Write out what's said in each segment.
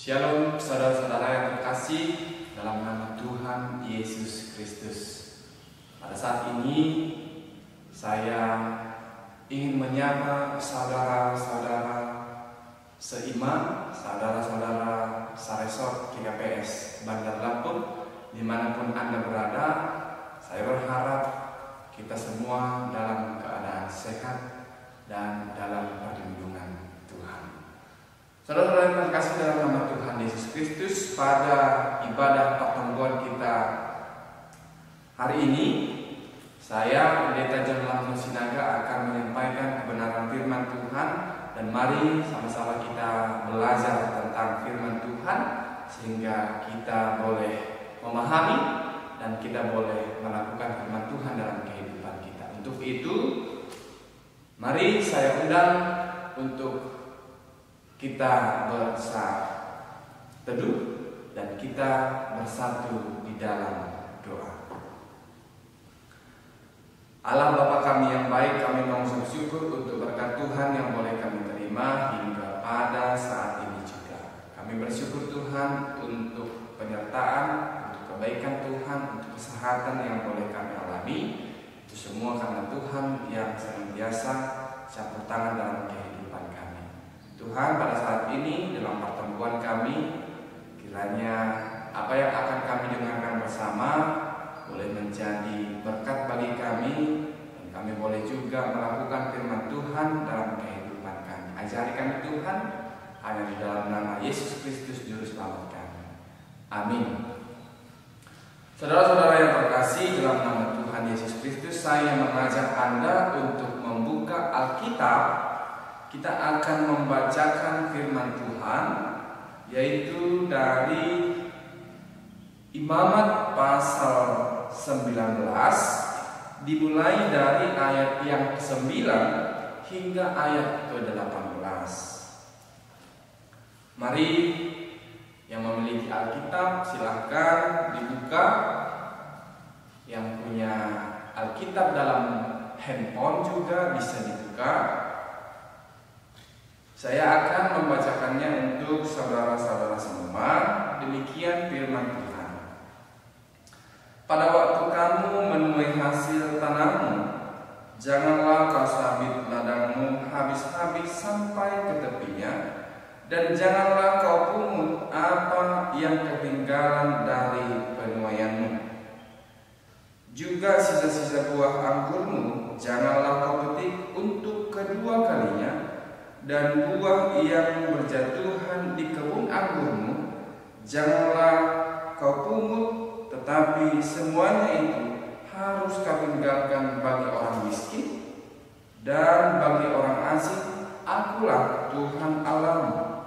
Shalom saudara-saudara yang terkasih dalam nama Tuhan Yesus Kristus. Pada saat ini saya ingin menyapa saudara-saudara seiman, saudara-saudara Saresort 3PS Bandar Lampung, dimanapun Anda berada. Saya berharap kita semua dalam keadaan sehat dan dalam perlindungan Tuhan. Saudara-saudara yang terkasih dalam nama Tuhan Yesus Kristus, pada ibadah pertemuan kita hari ini, saya Pendeta John Lamson Sinaga akan menyampaikan kebenaran firman Tuhan, dan mari sama-sama kita belajar tentang firman Tuhan sehingga kita boleh memahami dan kita boleh melakukan firman Tuhan dalam kehidupan kita. Untuk itu, mari saya undang untuk kita berteduh dan kita bersatu di dalam doa. Allah Bapa kami yang baik, kami mengucap syukur untuk berkat Tuhan yang boleh kami terima hingga pada saat ini juga. Kami bersyukur Tuhan untuk penyertaan, untuk kebaikan Tuhan, untuk kesehatan yang boleh kami alami. Itu semua karena Tuhan yang senantiasa campur tangan dalam kehidupan kami. Tuhan, pada saat ini dalam pertemuan kami, kiranya apa yang akan kami dengarkan bersama boleh menjadi berkat bagi kami, dan kami boleh juga melakukan firman Tuhan dalam kehidupan kami. Ajari kami Tuhan, hanya di dalam nama Yesus Kristus Juru Selamat kami. Amin. Saudara-saudara yang terkasih dalam nama Tuhan Yesus Kristus, saya mengajak Anda untuk membuka Alkitab. Kita akan membacakan firman Tuhan, yaitu dari Imamat pasal 19, dimulai dari ayat yang ke-9 hingga ayat ke-18. Mari yang memiliki Alkitab silahkan dibuka. Yang punya Alkitab dalam handphone juga bisa dibuka. Saya akan membacakannya untuk saudara-saudara semua. Demikian firman Tuhan. Pada waktu kamu menuai hasil tanahmu, janganlah kau sabit ladangmu habis-habis sampai ke tepinya, dan janganlah kau pungut apa yang ketinggalan dari penuaianmu. Juga sisa-sisa buah anggurmu janganlah kau petik untuk kedua kalinya, dan buah yang berjatuhan di kebun anggurmu janganlah kau pungut, tetapi semuanya itu harus kau tinggalkan bagi orang miskin dan bagi orang asing. Akulah Tuhan Allahmu.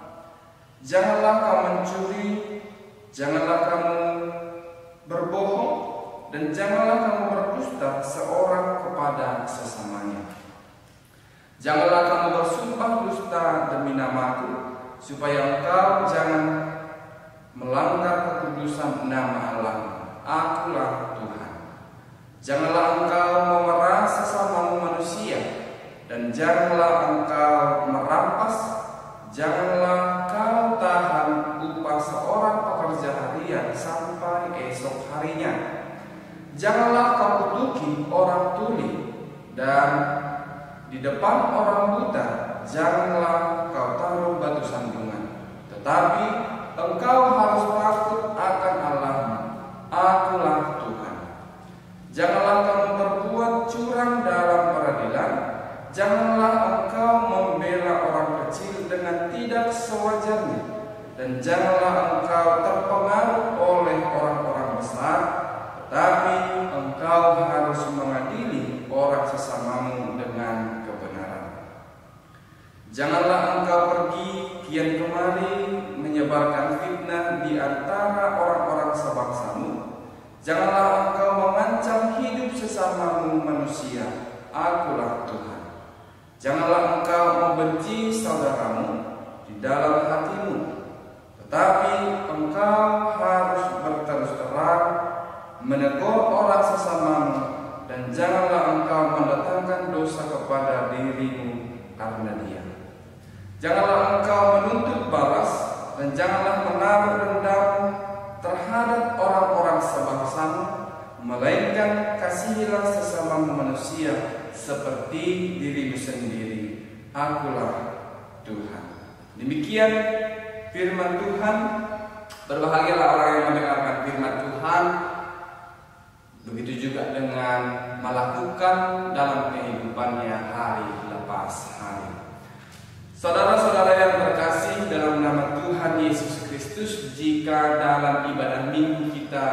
Janganlah kau mencuri, janganlah kamu berbohong, dan janganlah kamu berdusta seorang kepada sesamanya. Janganlah kamu bersumpah dusta demi namaku, supaya engkau jangan melanggar kekudusan nama Allahmu. Akulah Tuhan. Janganlah engkau memerah sesamamu manusia, dan janganlah engkau merampas. Janganlah kau tahan upah seorang pekerja harian sampai esok harinya. Janganlah kau kutuki orang tuli, dan di depan orang buta janganlah kau taruh batu sandungan. Tetapi engkau harus takut akan Allahmu. Akulah Tuhan. Janganlah kamu berbuat curang dalam peradilan. Janganlah engkau membela orang kecil dengan tidak sewajarnya, dan janganlah engkau terpengaruh oleh orang-orang besar, tetapi engkau harus mengadili orang sesamamu dengan kebenaran. Janganlah engkau pergi kian kemari menyebarkan fitnah di antara orang-orang sebangsamu. Janganlah engkau mengancam hidup sesamamu manusia. Akulah Tuhan. Janganlah engkau membenci saudaramu di dalam hatimu, tetapi engkau harus berterus terang menegur orang sesamamu, dan janganlah engkau mendatangkan dosa kepada dirimu karena dia. Janganlah engkau menuntut balas, dan janganlah menaruh dendam terhadap orang-orang sebangsamu, melainkan kasihilah sesama manusia seperti dirimu sendiri. Akulah Tuhan. Demikian firman Tuhan. Berbahagialah orang yang mendengarkan firman Tuhan, begitu juga dengan melakukan dalam kehidupannya hari lepas hari. Saudara-saudara yang terkasih dalam nama Tuhan Yesus Kristus, jika dalam ibadah minggu kita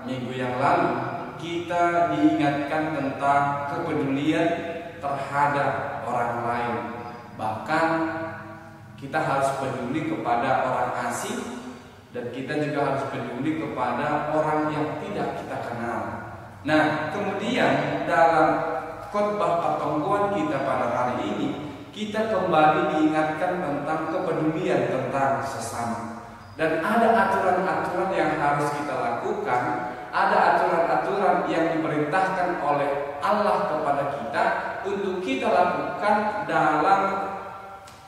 minggu yang lalu kita diingatkan tentang kepedulian terhadap orang lain, bahkan kita harus peduli kepada orang asing, dan kita juga harus peduli kepada orang yang tidak kita kenal. Nah, kemudian dalam khotbah pertemuan kita pada hari ini, kita kembali diingatkan tentang kepedulian tentang sesama. Dan ada aturan-aturan yang harus kita lakukan, ada aturan-aturan yang diperintahkan oleh Allah kepada kita untuk kita lakukan dalam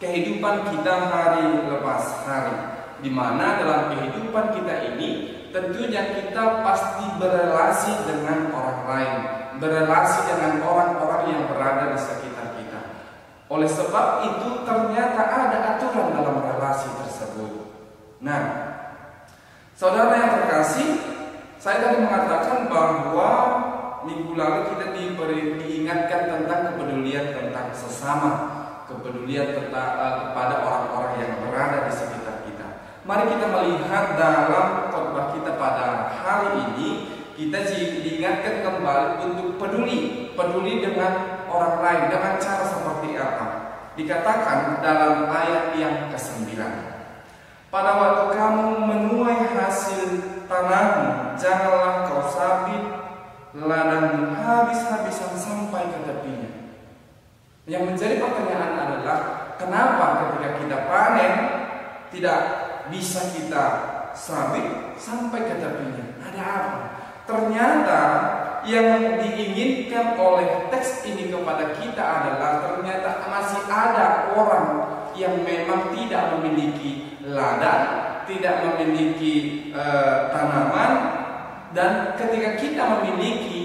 kehidupan kita hari lepas hari. Di mana dalam kehidupan kita ini tentunya kita pasti berelasi dengan orang lain, berelasi dengan orang-orang yang berada di sekitar kita. Oleh sebab itu ternyata ada aturan dalam relasi tersebut. Nah, saudara yang terkasih, saya tadi mengatakan bahwa minggu lalu kita diingatkan tentang kepedulian tentang sesama, kepedulian tentang kepada orang-orang yang berada di sekitar kita. Mari kita melihat dalam khotbah kita pada hari ini, kita diingatkan kembali untuk peduli dengan orang lain dengan cara seperti apa. Dikatakan dalam ayat yang ke-9, pada waktu kamu menuai hasil tanahmu, janganlah kau sabit ladangmu habis-habisan sampai ke tepinya. Yang menjadi pertanyaan adalah, kenapa ketika kita panen tidak bisa kita sabit sampai ke tepinya? Ada apa? Ternyata yang diinginkan oleh teks ini kepada kita adalah ternyata masih ada orang yang memang tidak memiliki ladang, tidak memiliki tanaman, dan ketika kita memiliki,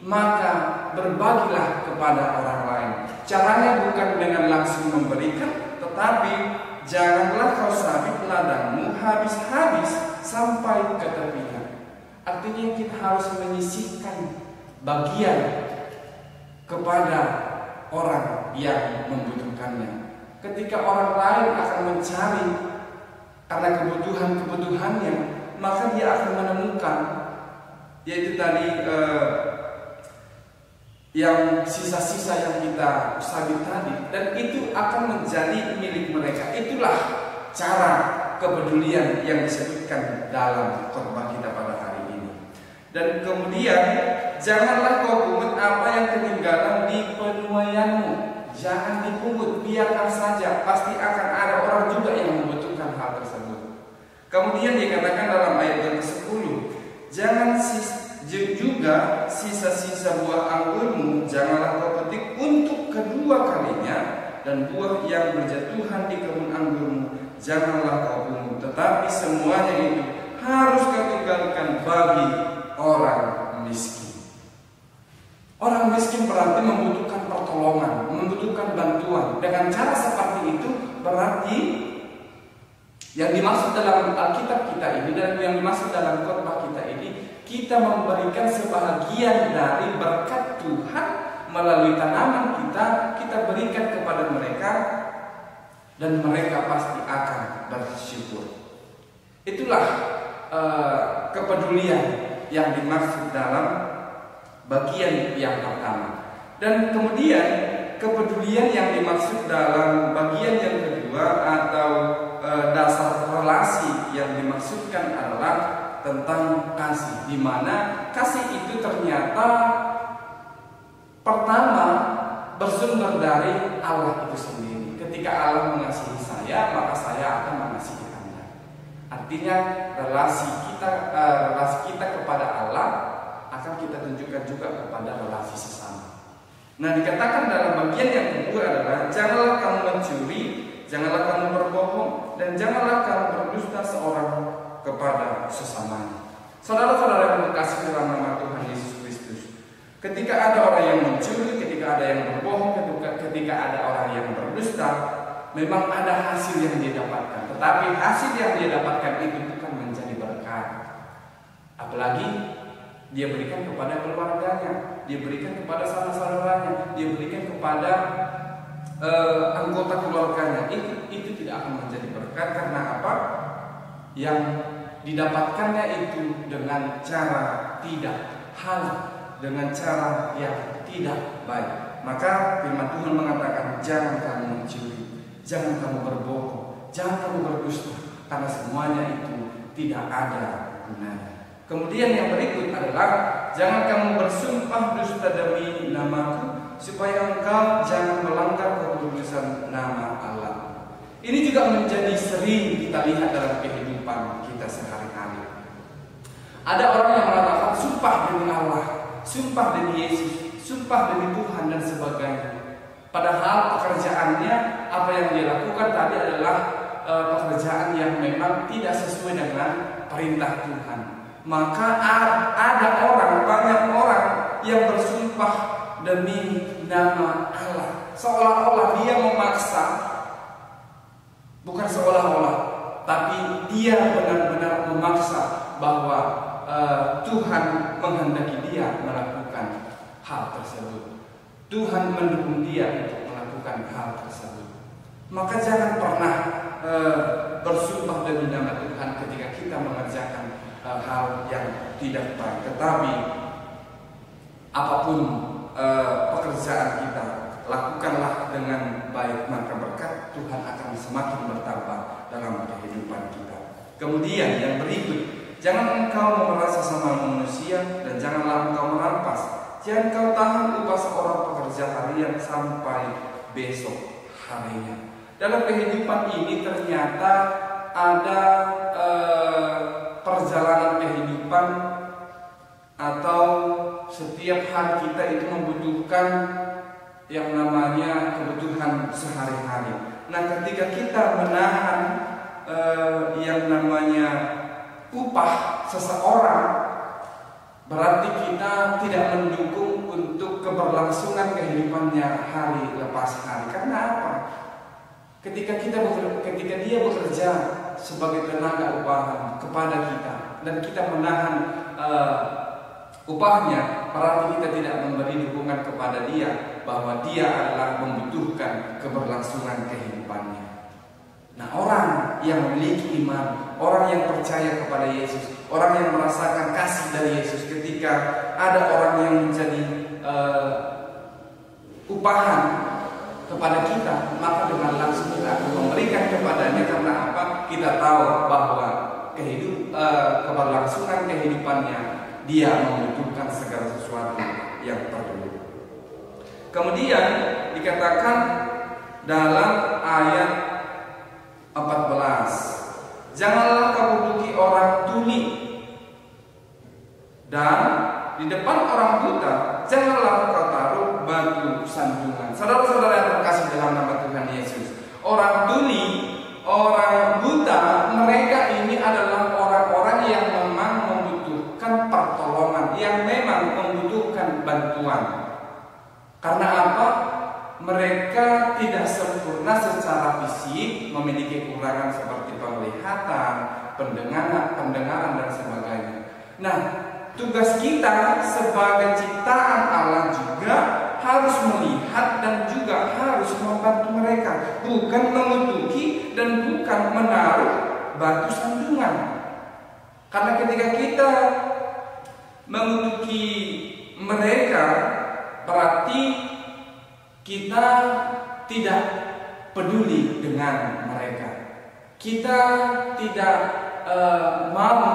maka berbagilah kepada orang lain. Caranya bukan dengan langsung memberikan, tetapi janganlah kau sabit ladangmu habis-habis sampai ke tepinya. Artinya kita harus menyisihkan bagian kepada orang yang membutuhkannya. Ketika orang lain akan mencari karena kebutuhannya, maka dia akan menemukan, yaitu tadi yang sisa-sisa yang kita sabit tadi, dan itu akan menjadi milik mereka. Itulah cara kepedulian yang disebutkan dalam khotbah kita pada hari ini. Dan kemudian, janganlah kau pungut apa yang ketinggalan di penuaianmu. Jangan dipungut, biarkan saja, pasti akan ada orang juga yang membutuhkan hal tersebut. Kemudian dikatakan dalam ayat yang ke-10, jangan juga sisa-sisa buah anggurmu janganlah kau petik untuk kedua kalinya, dan buah yang berjatuhan di kebun anggurmu janganlah kau pungut, tetapi semuanya itu harus kau tinggalkan bagi orang miskin. Orang miskin berarti membutuhkan pertolongan, membutuhkan bantuan. Dengan cara seperti itu berarti yang dimaksud dalam Alkitab kita ini dan yang dimaksud dalam khotbah kita ini, kita memberikan sebahagian dari berkat Tuhan melalui tanaman kita berikan kepada mereka, dan mereka pasti akan bersyukur. Itulah kepedulian yang dimaksud dalam bagian yang pertama. Dan kemudian kepedulian yang dimaksud dalam bagian yang kedua atau dasar relasi yang dimaksudkan adalah tentang kasih, di mana kasih itu ternyata pertama bersumber dari Allah itu sendiri. Ketika Allah mengasihi saya, maka saya akan mengasihi Anda. Artinya relasi kita kepada Allah akan kita tunjukkan juga kepada relasi sesama. Nah, dikatakan dalam bagian yang kedua adalah janganlah kamu mencuri, janganlah kamu berbohong, dan janganlah kamu berdusta seorang kepada sesamanya. Saudara-saudara yang terkasih dalam nama Tuhan Yesus Kristus, ketika ada orang yang mencuri, ketika ada yang berbohong, ketika ada orang yang berdusta, memang ada hasil yang dia dapatkan. Tetapi hasil yang dia dapatkan itu bukan menjadi berkat. Apalagi dia berikan kepada keluarganya, dia berikan kepada saudara-saudaranya, dia berikan kepada anggota keluarganya. Itu tidak akan menjadi berkat. Karena apa? Yang didapatkannya itu dengan cara tidak halal, dengan cara yang tidak baik. Maka firman Tuhan mengatakan, jangan kamu mencuri, jangan kamu berbohong, jangan kamu berdusta, karena semuanya itu tidak ada gunanya. Kemudian yang berikut adalah, jangan kamu bersumpah dusta demi namaku, supaya engkau jangan melanggar kekudusan nama Allah. Ini juga menjadi sering kita lihat dalam kehidupan kita sehari-hari. Ada orang yang mengatakan sumpah demi Allah, sumpah demi Yesus, sumpah demi Tuhan dan sebagainya. Padahal pekerjaannya, apa yang dia lakukan tadi adalah pekerjaan yang memang tidak sesuai dengan perintah Tuhan. Maka ada banyak orang yang bersumpah demi nama Allah, seolah-olah dia memaksa, bukan seolah-olah, tapi dia benar-benar memaksa bahwa Tuhan menghendaki dia melakukan hal tersebut. Tuhan mendukung dia untuk melakukan hal tersebut. Maka jangan pernah bersumpah demi nama Tuhan ketika kita mengerjakan hal yang tidak baik. Tetapi apapun pekerjaan kita, lakukanlah dengan baik, maka berkat Tuhan akan semakin bertambah dalam kehidupan kita. Kemudian yang berikut, jangan engkau memeras sesama manusia, dan janganlah engkau merampas. Jangan kau tahan upah seorang pekerja harian sampai besok harinya. Dalam kehidupan ini ternyata ada perjalanan kehidupan, atau setiap hari kita itu membutuhkan yang namanya kebutuhan sehari-hari. Nah, ketika kita menahan yang namanya upah seseorang, berarti kita tidak mendukung untuk keberlangsungan kehidupannya hari lepas hari. Karena apa? Ketika dia bekerja sebagai tenaga upahan kepada kita, dan kita menahan upahnya, berarti kita tidak memberi dukungan kepada dia bahwa dia adalah membutuhkan keberlangsungan kehidupannya. Nah, orang yang memiliki iman, orang yang percaya kepada Yesus, orang yang merasakan kasih dari Yesus, ketika ada orang yang menjadi upahan kepada kita, maka dengan langsung kita akan memberikan kepadanya. Karena apa? Kita tahu bahwa keberlangsungan kehidupannya, dia membutuhkan segala sesuatu yang perlu. Kemudian dikatakan dalam ayat 14, janganlah kamu duduki orang tuli, dan di depan orang buta janganlah kau taruh batu sanjungan. Saudara-saudara yang terkasih dalam nama Tuhan Yesus, orang tuli, orang buta, mereka ini adalah orang-orang yang memang membutuhkan pertolongan, yang memang membutuhkan bantuan. Karena apa? Mereka tidak sempurna secara fisik, memiliki kekurangan seperti penglihatan, pendengaran dan sebagainya. Nah, tugas kita sebagai ciptaan Allah juga harus melihat dan juga harus membantu mereka, bukan mengutuki dan bukan menaruh batu sandungan. Karena ketika kita mengutuki mereka, berarti kita tidak peduli dengan mereka. Kita tidak mau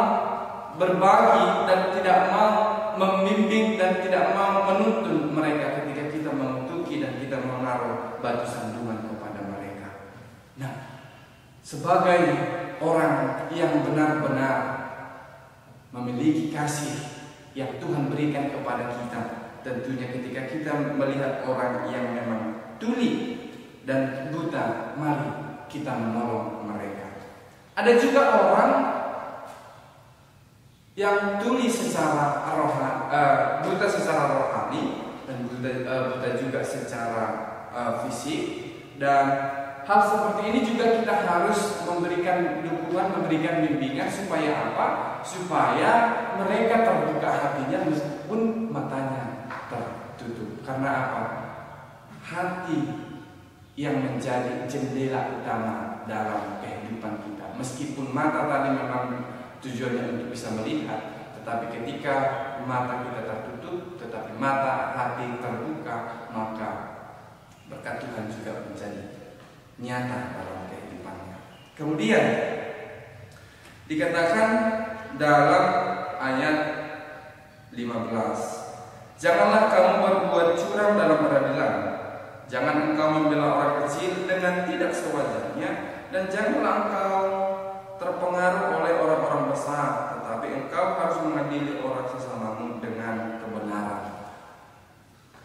berbagi dan tidak mau membimbing dan tidak mau menuntun mereka ketika kita mengutuki dan kita menaruh batu sandungan kepada mereka. Nah, sebagai orang yang benar-benar memiliki kasih yang Tuhan berikan kepada kita, tentunya ketika kita melihat orang yang memang tuli dan buta, mari kita menolong mereka. Ada juga orang yang tuli secara buta secara rohani dan buta juga secara fisik, dan hal seperti ini juga kita harus memberikan dukungan, memberikan bimbingan supaya apa? Supaya mereka terbuka hatinya meskipun matanya tertutup. Karena apa? Hati yang menjadi jendela utama dalam kehidupan kita. Meskipun mata tadi memang tujuannya untuk bisa melihat, tetapi ketika mata kita tertutup, tetapi mata hati terbuka, maka berkat Tuhan juga menjadi nyata dalam kehidupannya. Kemudian dikatakan dalam ayat 15, janganlah kamu berbuat curang dalam peradilan, jangan engkau membela orang kecil dengan tidak sewajarnya, dan janganlah engkau terpengaruh oleh orang-orang besar, tetapi engkau harus mengadili orang sesamamu dengan kebenaran.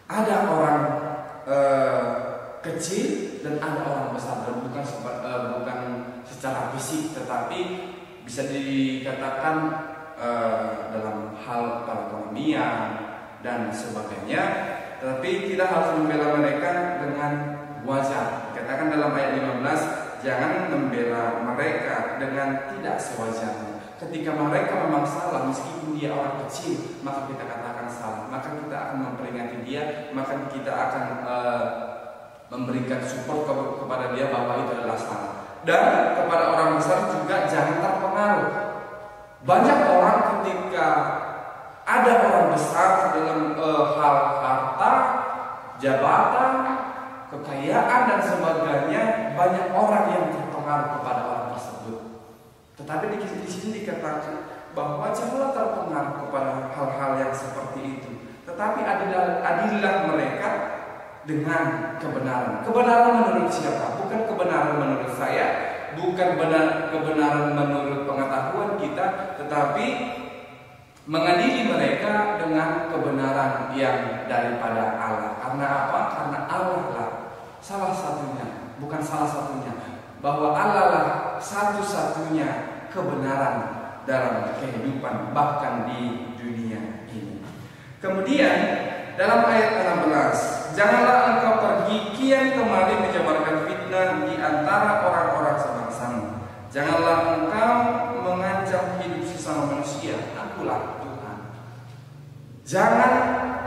Ada orang kecil dan ada orang besar, dan bukan secara fisik, tetapi bisa dikatakan dalam hal perekonomian dan sebagainya. Tetapi kita harus membela mereka dengan wajar. Dikatakan dalam ayat 15, jangan membela mereka dengan tidak sewajarnya. Ketika mereka memang salah, meskipun dia orang kecil, maka kita katakan salah, maka kita akan memperingati dia, maka kita akan memberikan support kepada dia bahwa itu adalah salah. Dan kepada orang besar juga jangan terpengaruh. Banyak orang ketika ada orang besar dalam hal harta, jabatan, kekayaan dan sebagainya, banyak orang yang terpengaruh kepada orang tersebut. Tetapi di sini dikatakan bahwa janganlah terpengaruh kepada hal-hal yang seperti itu, tetapi adillah mereka dengan kebenaran. Kebenaran menurut siapa? Bukan kebenaran menurut saya, bukan kebenaran menurut pengetahuan kita, tetapi mengadili mereka dengan kebenaran yang daripada Allah. Karena apa? Karena Allah lah salah satunya, bukan salah satunya, bahwa Allah lah satu-satunya kebenaran dalam kehidupan, bahkan di dunia ini. Kemudian dalam ayat 16, janganlah engkau pergi kian kemari menyebarkan fitnah di antara orang-orang sebangsamu. Janganlah engkau mengancam hidup sesama manusia. Akulah Tuhan. Jangan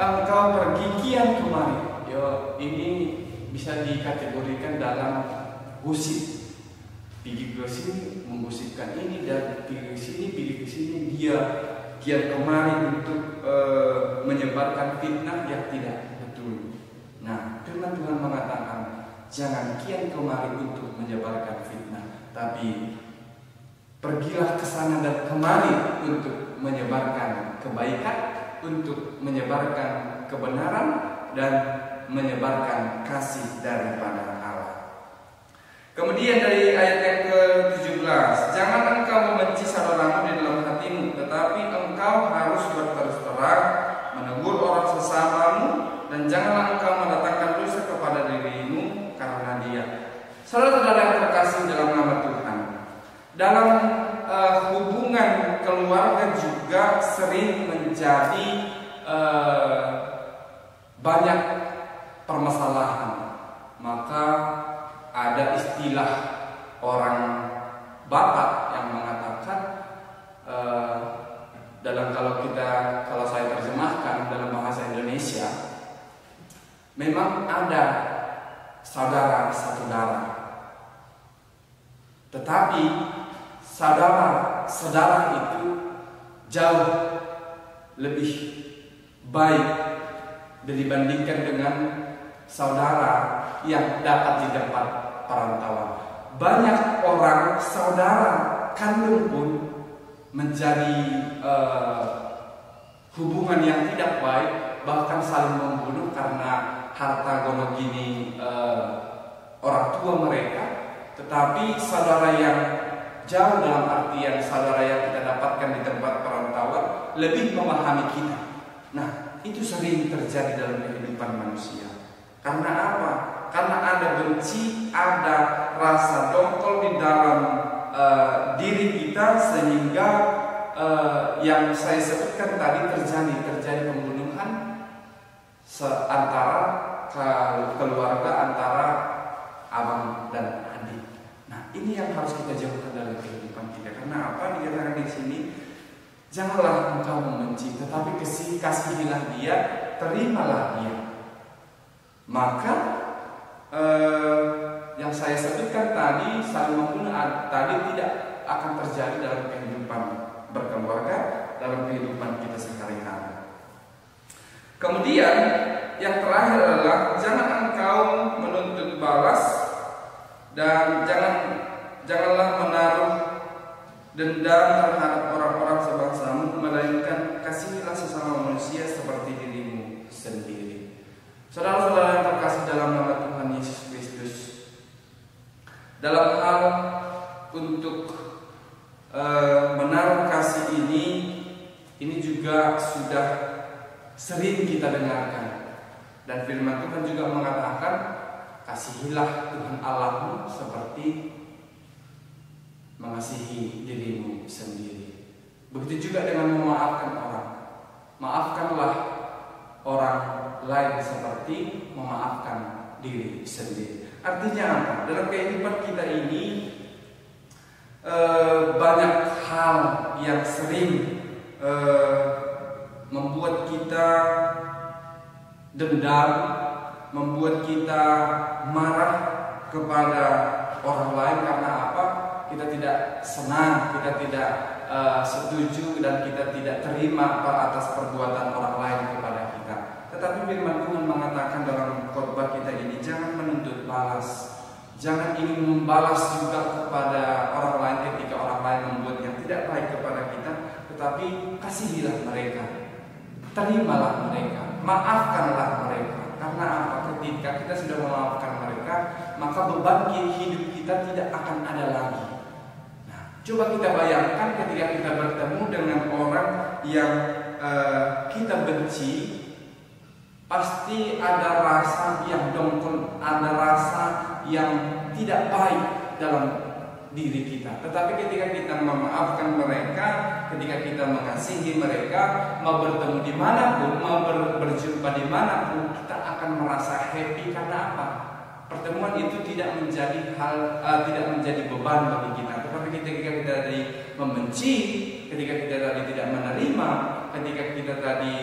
engkau pergi kian kemari. Ini bisa dikategorikan dalam gosip. Pergi ke sini menggosipkan ini, dan pergi ke sini dia kian kemari untuk menyebarkan fitnah yang tidak betul. Nah, firman Tuhan mengatakan jangan kian kemari untuk menyebarkan fitnah, tapi pergilah ke sana dan kemari untuk menyebarkan kebaikan, untuk menyebarkan kebenaran dan menyebarkan kasih daripada Allah. Kemudian dari ayat yang ke-17, jangan engkau membenci saudaramu di dalam hatimu, tetapi engkau harus berterus terang menegur orang sesamamu, dan janganlah engkau mendatangkan dosa kepada dirimu karena dia. Saudara-saudara yang terkasih dalam nama Tuhan, dalam hubungan keluarga juga sering menjadi banyak permasalahan. Maka ada istilah orang Batak yang mengatakan kalau saya terjemahkan dalam bahasa Indonesia, memang ada saudara-saudara, tetapi saudara itu jauh lebih baik dibandingkan dengan saudara yang dapat di tempat perantauan. Banyak orang saudara kandung pun menjadi hubungan yang tidak baik, bahkan saling membunuh karena harta gonogini orang tua mereka. Tetapi saudara yang jauh, dalam artian saudara yang kita dapatkan di tempat perantauan, lebih memahami kita. Nah, itu sering terjadi dalam kehidupan manusia. Karena apa? Karena ada benci, ada rasa dongkol di dalam sehingga yang saya sebutkan tadi terjadi pembunuhan antara keluarga, antara abang dan adik. Nah, ini yang harus kita jauhkan dalam kehidupan kita. Karena apa? Dikatakan di sini, janganlah engkau membenci, tetapi kasihilah dia, terimalah dia. Maka yang saya sebutkan tadi, saling membunuh tadi tidak akan terjadi dalam kehidupan berkeluarga, dalam kehidupan kita sehari-hari. Kemudian yang terakhir adalah jangan engkau menuntut balas dan janganlah menaruh dendam terhadap orang-orang sebangsamu, melainkan kasihilah sesama manusia seperti dirimu sendiri. Saudara-saudara yang terkasih dalam nama Tuhan Yesus Kristus, dalam hal untuk menaruh kasih ini juga sudah sering kita dengarkan, dan firman Tuhan juga mengatakan kasihilah Tuhan Allahmu seperti mengasihi dirimu sendiri. Begitu juga dengan memaafkan orang. Maafkanlah orang lain seperti memaafkan diri sendiri. Artinya apa? Dalam kehidupan kita ini banyak hal yang sering membuat kita dendam, membuat kita marah kepada orang lain. Karena apa? Kita tidak senang, kita tidak setuju, dan kita tidak terima atas perbuatan orang lain kepada kita. Tetapi firman Tuhan mengatakan dalam khotbah kita ini, jangan menuntut balas, jangan ingin membalas juga kepada orang lain ketika orang lain membuat yang tidak baik kepada kita, tetapi kasihilah mereka, terimalah mereka, maafkanlah mereka. Karena apa? Ketika kita sudah memaafkan mereka, maka beban hidup kita tidak akan ada lagi. Nah, coba kita bayangkan ketika kita bertemu dengan orang yang kita benci, pasti ada rasa yang dongkol, ada rasa yang tidak baik dalam diri kita. Tetapi ketika kita memaafkan mereka, ketika kita mengasihi mereka, mau bertemu dimanapun, mau berjumpa dimanapun, kita akan merasa happy. Karena apa? Pertemuan itu tidak menjadi tidak menjadi beban bagi kita. Tetapi ketika kita tadi membenci, ketika kita tadi tidak menerima, ketika kita tadi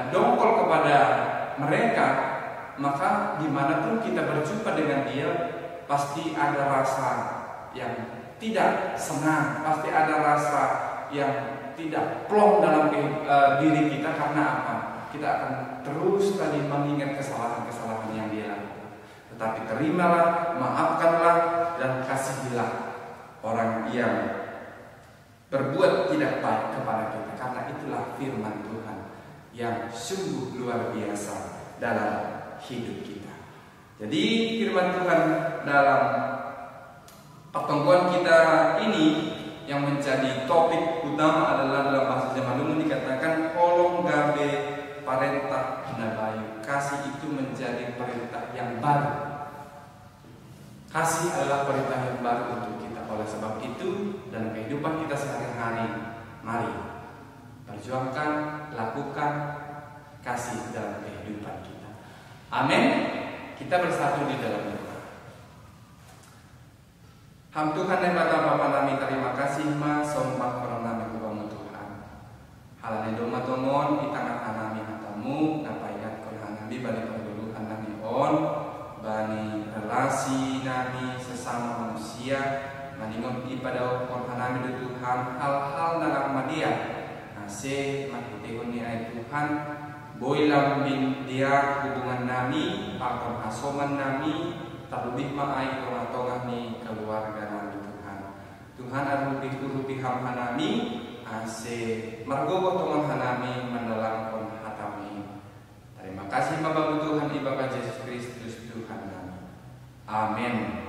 dongkol kepada mereka, maka dimanapun kita berjumpa dengan dia, pasti ada rasa yang tidak senang, pasti ada rasa yang tidak plong dalam diri kita. Karena apa? Kita akan terus tadi mengingat kesalahan-kesalahan yang dia lakukan. Tetapi terimalah, maafkanlah, dan kasihilah orang yang berbuat tidak baik kepada kita. Karena itulah firman Tuhan yang sungguh luar biasa dalam hidup kita. Jadi firman Tuhan dalam pertemuan kita ini yang menjadi topik utama adalah dalam bahasa zaman dulu dikatakan olong gabe parentah nabayu. Kasih itu menjadi perintah yang baru. Kasih adalah perintah yang baru untuk kita. Oleh sebab itu dalam kehidupan kita sehari-hari, mari perjuangkan, lakukan kasih dalam kehidupan kita. Amin. Kita bersatu di dalam doa. Ham Tuhan dan Bapa nami terima kasih ma sombah korona nami kubamu Tuhan. Halane doma tomon di tangan nami hatamu napaikan kon nami balik perguluhan nami on bani relasi nami sesama manusia maningon ipada kon nami Tuhan hal-hal dalam media nase mahitehon ni ay Tuhan boy lambing dia hubungan nami pakon asoman nami terlebih maai tongah-tongah ni keluarga nami Tuhan. Tuhan arubih-urubih hamha nami ase margogo tongan hanami mendalam kon hatami. Terima kasih Bapak Tuhan Ibadah Yesus Kristus Tuhan nami. Amin.